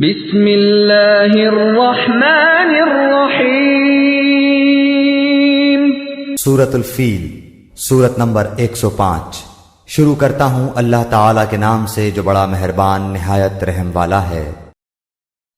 بسم اللہ الرحمن الرحیم۔ سورۃ الفیل، سورت نمبر 105۔ شروع کرتا ہوں اللہ تعالیٰ کے نام سے جو بڑا مہربان نہایت رحم والا ہے۔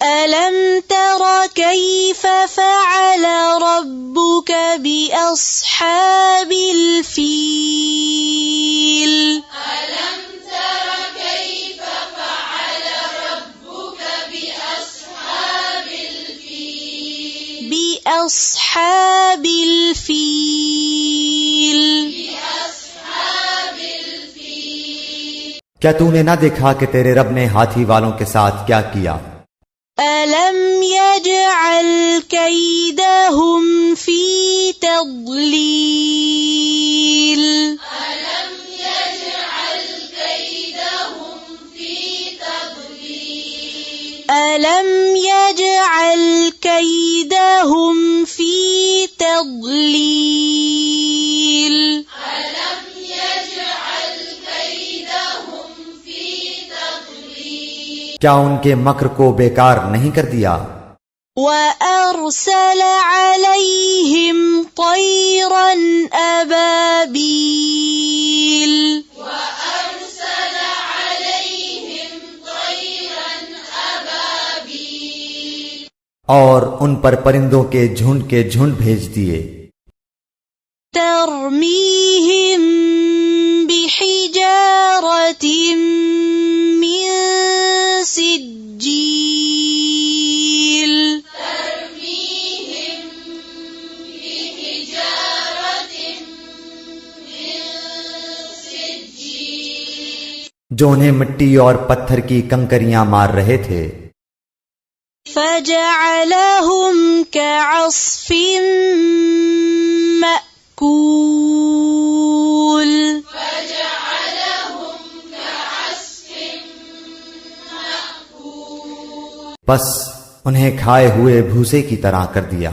أَلَمْ تَرَ كَيْفَ فَعَلَ رَبُّكَ بِأَصْحَابِ الْفِيلِ أَلَمْ تَرَ كَيْفَ فَعَلَ رَبُّكَ بِأَصْحَابِ الْفِيلِ بِأَصْحَابِ الْفِيلِ کیا تو نے نہ دیکھا کہ تیرے رب نے ہاتھی والوں کے ساتھ کیا کیا؟ أَلَمْ يَجْعَلْ كَيْدَهُمْ فِي تَضْلِيلٍ أَلَمْ يَجْعَلْ كَيْدَهُمْ فِي تَضْلِيلٍ أَلَمْ يَجْعَلْ كَيْدَهُمْ فِي تَضْلِيلٍ أَلَمْ يَجْعَلْ كَيْدَهُمْ فِي تَضْلِيلٍ کیا ان کے مکر کو بیکار نہیں کر دیا؟ وَأَرْسَلَ عَلَيْهِمْ طَيْرًا أَبَابِيلَ وَأَرْسَلَ عَلَيْهِمْ طَيْرًا أَبَابِيلَ اور ان پر پرندوں کے جھنڈ بھیج دیے۔ تَرْمِيهِمْ بِحِجَارَةٍ مِّن سِجِّيلٍ تَرْمِيهِمْ بِحِجَارَةٍ مِّن سِجِّيلٍ جو انہیں مٹی اور پتھر کی کنکریاں مار رہے تھے۔ فَجَعَلَهُمْ كَعَصْفٍ مَّأْكُولٍ پس انہیں کھائے ہوئے بھوسے کی طرح کر دیا۔